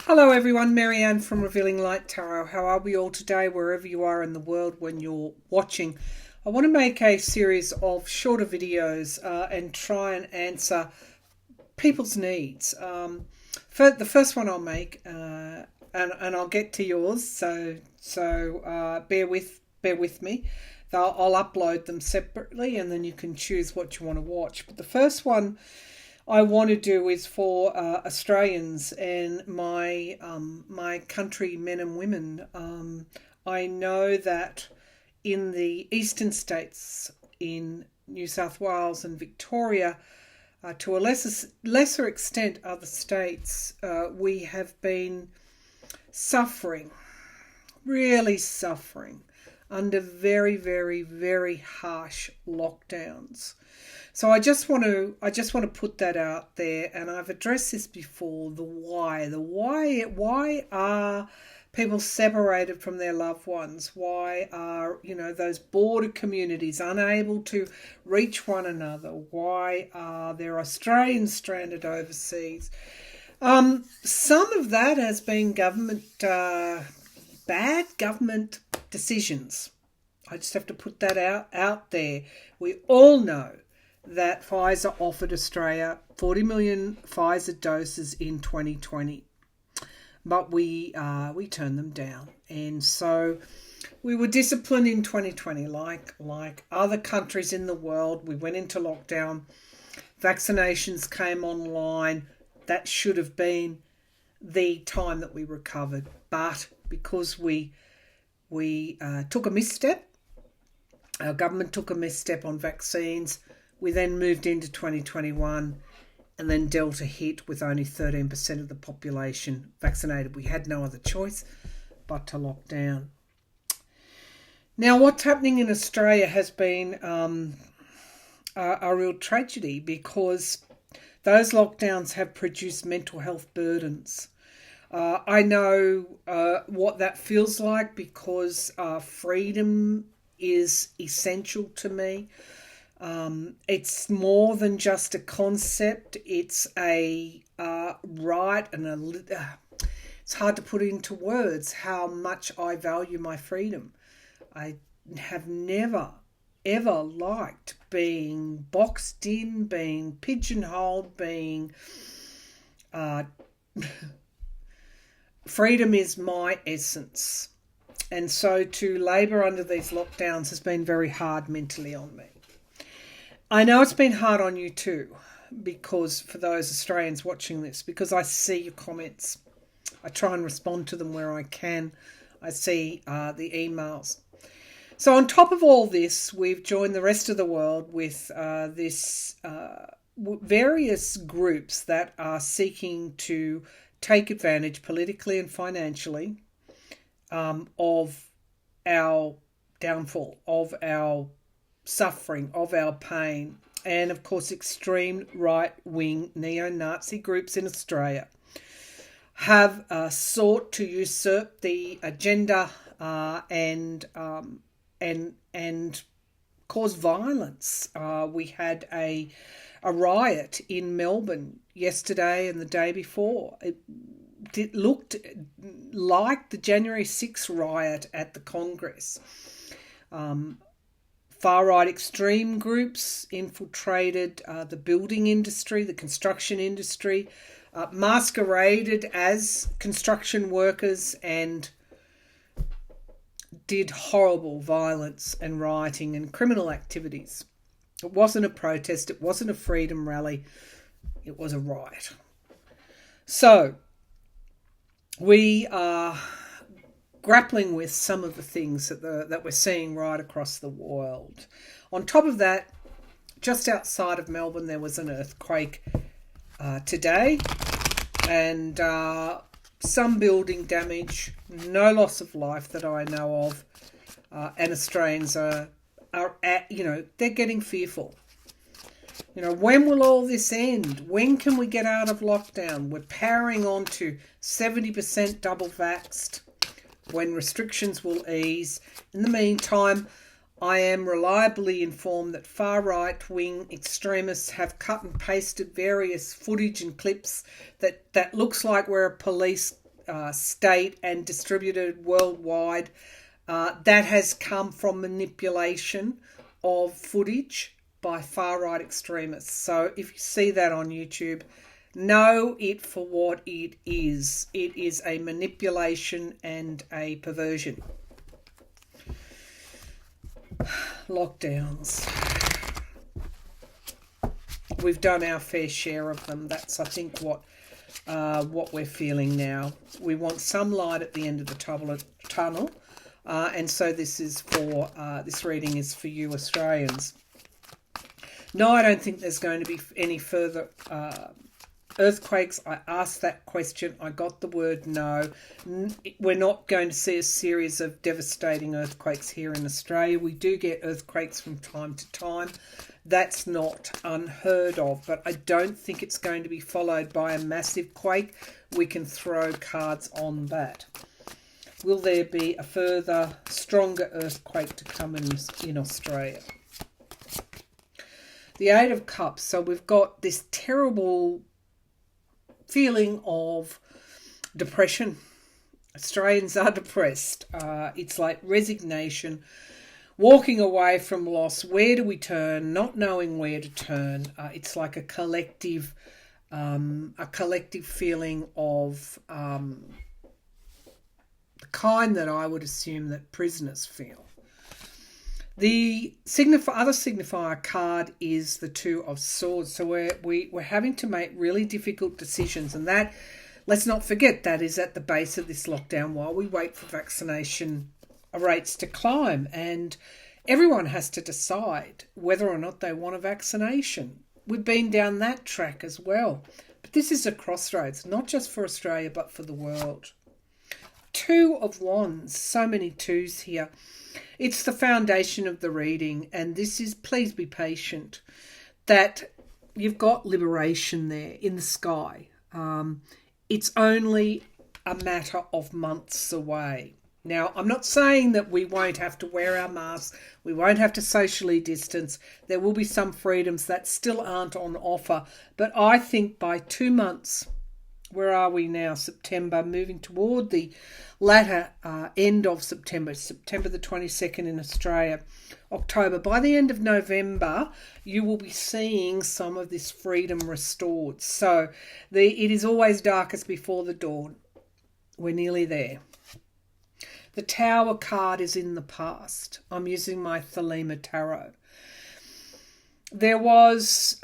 Hello everyone, Marianne from Revealing Light Tarot. How are we all today, wherever you are in the world when you're watching? I want to make a series of shorter videos and try and answer people's needs. For the first one I'll make, and I'll get to yours, so bear with me. I'll upload them separately and then you can choose what you want to watch. But the first one I want to do is for Australians and my country men and women. I know that in the eastern states, in New South Wales and Victoria, to a lesser extent other states, we have been suffering, really suffering under very, very, very harsh lockdowns. So I just want to put that out there, and I've addressed this before. Why are people separated from their loved ones? Why are those border communities unable to reach one another? Why are there Australians stranded overseas? Some of that has been bad government decisions. I just have to put that out there. We all know that Pfizer offered Australia 40 million Pfizer doses in 2020, but we turned them down, and so we were disciplined in 2020, like other countries in the world. We went into lockdown. Vaccinations came online. That should have been the time that we recovered, but because we took a misstep, our government took a misstep on vaccines. We then moved into 2021, and then Delta hit with only 13% of the population vaccinated. We had no other choice but to lock down. Now, what's happening in Australia has been a real tragedy, because those lockdowns have produced mental health burdens. I know what that feels like, because freedom is essential to me. It's more than just a concept. It's a right, and it's hard to put into words how much I value my freedom. I have never, ever liked being boxed in, being pigeonholed, being... freedom is my essence. And so to labour under these lockdowns has been very hard mentally on me. I know it's been hard on you too, because for those Australians watching this, because I see your comments. I try and respond to them where I can. I see the emails. So on top of all this, we've joined the rest of the world with various groups that are seeking to take advantage politically and financially of our downfall, of our suffering, of our pain, and of course extreme right-wing neo-Nazi groups in Australia have sought to usurp the agenda and cause violence. We had a riot in Melbourne yesterday and the day before. It looked like the January 6th riot at the Congress. Far-right extreme groups infiltrated the building industry, the construction industry, masqueraded as construction workers, and did horrible violence and rioting and criminal activities. It wasn't a protest. It wasn't a freedom rally. It was a riot. So we are grappling with some of the things that we're seeing right across the world. On top of that, just outside of Melbourne, there was an earthquake today, and some building damage, no loss of life that I know of, and Australians are they're getting fearful. When will all this end? When can we get out of lockdown? We're powering on to 70% double vaxxed. When restrictions will ease. In the meantime, I am reliably informed that far right-wing extremists have cut and pasted various footage and clips that looks like where a police state and distributed worldwide. That has come from manipulation of footage by far-right extremists. So if you see that on YouTube, know it for what it is. It is a manipulation and a perversion. Lockdowns. We've done our fair share of them. That's, I think, what we're feeling now. We want some light at the end of the tunnel, and so this reading is for you Australians. No, I don't think there's going to be any further earthquakes. I asked that question. I got the word no. We're not going to see a series of devastating earthquakes here in Australia. We do get earthquakes from time to time. That's not unheard of, but I don't think it's going to be followed by a massive quake. We can throw cards on that. Will there be a further, stronger earthquake to come in Australia? The Eight of Cups. So we've got this terrible feeling of depression. Australians are depressed. It's like resignation, walking away from loss. Where do we turn? Not knowing where to turn. It's like a collective feeling of the kind that I would assume that prisoners feel. The other signifier card is the Two of Swords. So we're having to make really difficult decisions, and that, let's not forget, that is at the base of this lockdown while we wait for vaccination rates to climb, and everyone has to decide whether or not they want a vaccination. We've been down that track as well. But this is a crossroads, not just for Australia, but for the world. Two of Wands, so many twos here. It's the foundation of the reading, and this is, please be patient, that you've got liberation there in the sky. It's only a matter of months away. Now, I'm not saying that we won't have to wear our masks, we won't have to socially distance. There will be some freedoms that still aren't on offer. But I think by 2 months, where are we now? September, moving toward the latter end of September, September the 22nd in Australia, October. By the end of November, you will be seeing some of this freedom restored. So it is always darkest before the dawn. We're nearly there. The Tower card is in the past. I'm using my Thelema Tarot. There was,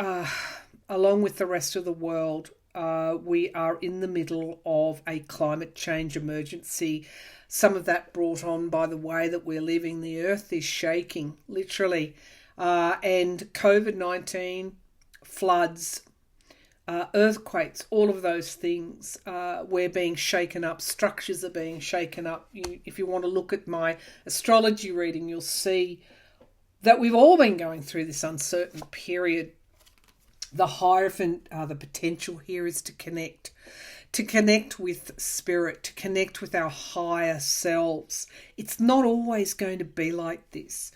along with the rest of the world, we are in the middle of a climate change emergency. Some of that brought on by the way that we're living. The earth is shaking, literally. And COVID-19, floods, earthquakes, all of those things, we're being shaken up. Structures are being shaken up. If you want to look at my astrology reading, you'll see that we've all been going through this uncertain period. The Hierophant, the potential here is to connect with spirit, to connect with our higher selves. It's not always going to be like this.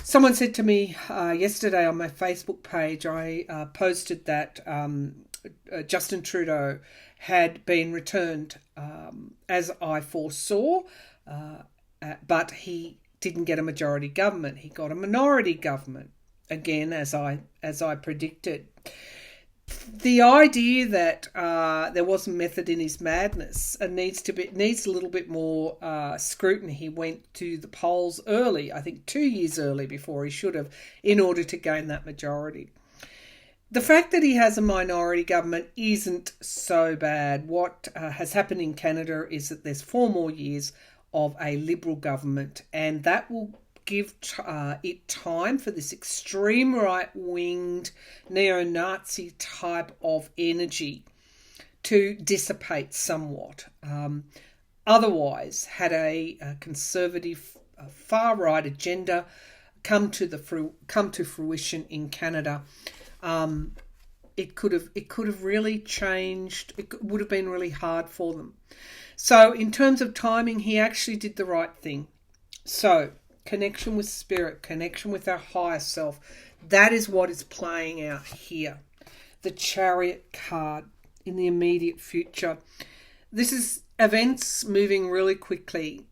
Someone said to me yesterday on my Facebook page, I posted that Justin Trudeau had been returned as I foresaw, but he didn't get a majority government. He got a minority government, again, as I predicted. The idea that there wasn't method in his madness needs a little bit more scrutiny. He went to the polls early, I think 2 years early before he should have, in order to gain that majority. The fact that he has a minority government isn't so bad. What has happened in Canada is that there's 4 more years of a Liberal government, and that will give it time for this extreme right-winged neo-Nazi type of energy to dissipate somewhat. Otherwise, had a conservative far-right agenda come to fruition in Canada, it could have really changed. It would have been really hard for them. So in terms of timing, he actually did the right thing. So connection with spirit, connection with our higher self. That is what is playing out here. The Chariot card in the immediate future. This is events moving really quickly,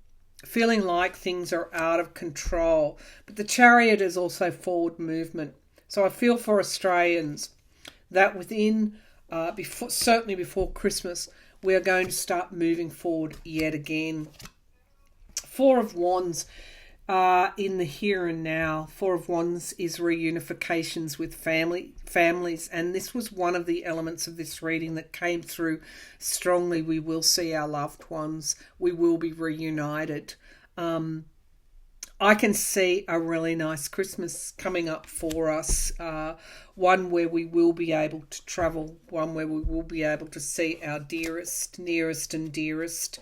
feeling like things are out of control. But the Chariot is also forward movement. So I feel for Australians that within, certainly before Christmas, we are going to start moving forward yet again. Four of Wands in the here and now. Four of Wands is reunifications with families, and this was one of the elements of this reading that came through strongly. We will see our loved ones. We will be reunited. I can see a really nice Christmas coming up for us, one where we will be able to travel, one where we will be able to see our dearest, nearest and dearest.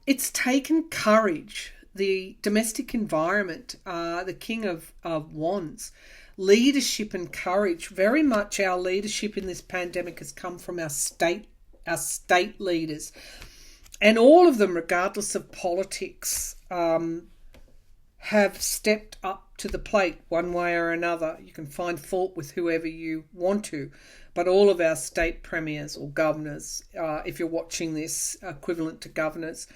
It's taken courage. The domestic environment, the King of Wands, leadership and courage. Very much our leadership in this pandemic has come from our state leaders. And all of them, regardless of politics, have stepped up to the plate one way or another. You can find fault with whoever you want to, but all of our state premiers or governors, if you're watching this, equivalent to governors,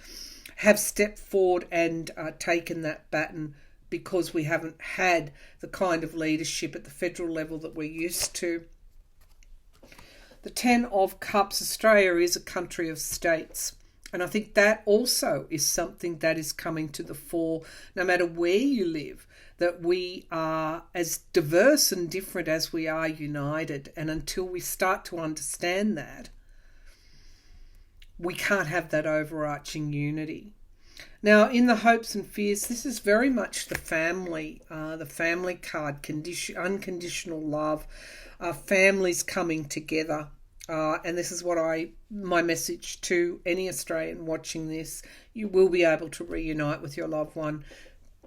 have stepped forward and taken that baton, because we haven't had the kind of leadership at the federal level that we're used to. The Ten of Cups, Australia is a country of states. And I think that also is something that is coming to the fore, no matter where you live, that we are as diverse and different as we are united. And until we start to understand that, we can't have that overarching unity. Now, in the hopes and fears, this is very much the family card, unconditional love, families coming together. And this is what my message to any Australian watching this: you will be able to reunite with your loved one.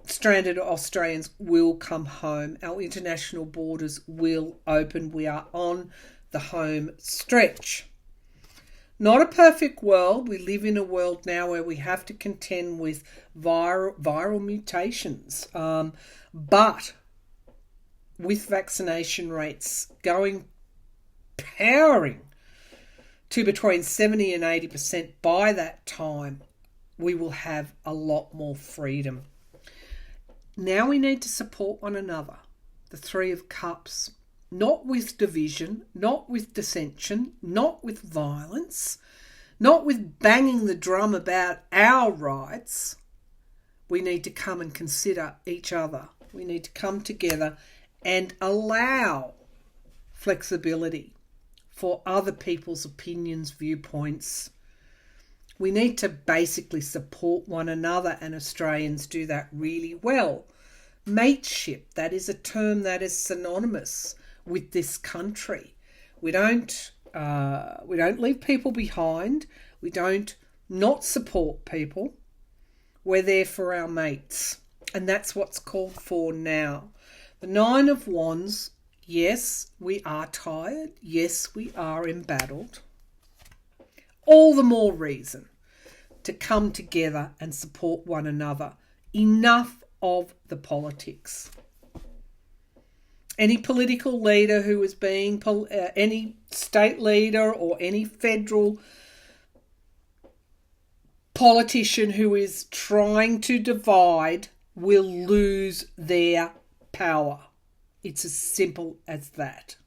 Stranded Australians will come home. Our international borders will open. We are on the home stretch. Not a perfect world. We live in a world now where we have to contend with viral mutations. But with vaccination rates powering to between 70 and 80% by that time, we will have a lot more freedom. Now we need to support one another. The Three of Cups. Not with division, not with dissension, not with violence, not with banging the drum about our rights. We need to come and consider each other. We need to come together and allow flexibility for other people's opinions, viewpoints. We need to basically support one another, and Australians do that really well. Mateship, that is a term that is synonymous with this country. We don't leave people behind. We don't not support people. We're there for our mates. And that's what's called for now. The Nine of Wands, yes, we are tired. Yes, we are embattled. All the more reason to come together and support one another. Enough of the politics. Any political leader who is being, any state leader or any federal politician who is trying to divide will lose their power. It's as simple as that.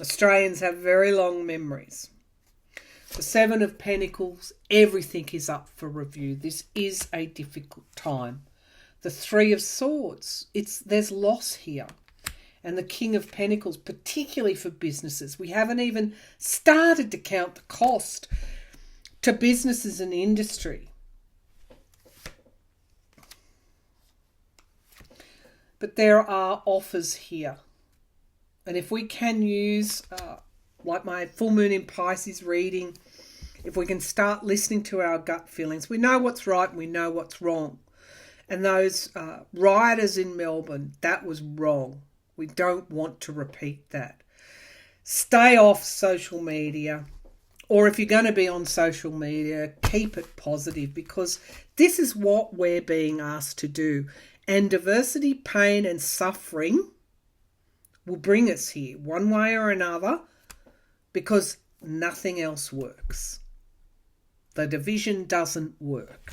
Australians have very long memories. The Seven of Pentacles, everything is up for review. This is a difficult time. The Three of Swords, there's loss here. And the King of Pentacles, particularly for businesses. We haven't even started to count the cost to businesses and industry. But there are offers here. And if we can use, like my full moon in Pisces reading, if we can start listening to our gut feelings, we know what's right and we know what's wrong. And those rioters in Melbourne, that was wrong. We don't want to repeat that. Stay off social media. Or if you're going to be on social media, keep it positive, because this is what we're being asked to do. And diversity, pain and suffering will bring us here one way or another, because Nothing else works. The division doesn't work.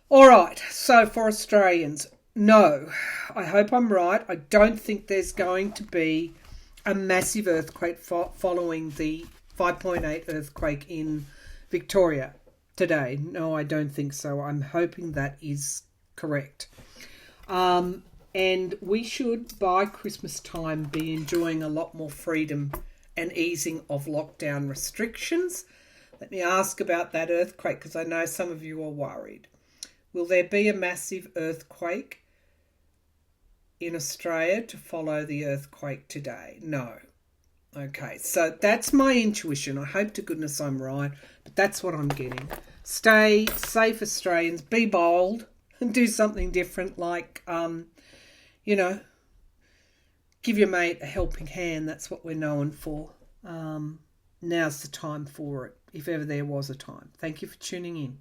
All right, so for Australians, no, I hope I'm right. I don't think there's going to be a massive earthquake following the 5.8 earthquake in Victoria today. No, I don't think so. I'm hoping that is correct. And we should, by Christmas time, be enjoying a lot more freedom and easing of lockdown restrictions. Let me ask about that earthquake, because I know some of you are worried. Will there be a massive earthquake in Australia to follow the earthquake today? No. Okay, so that's my intuition. I hope to goodness I'm right, but that's what I'm getting. Stay safe, Australians. Be bold and do something different, like, give your mate a helping hand. That's what we're known for. Now's the time for it, if ever there was a time. Thank you for tuning in.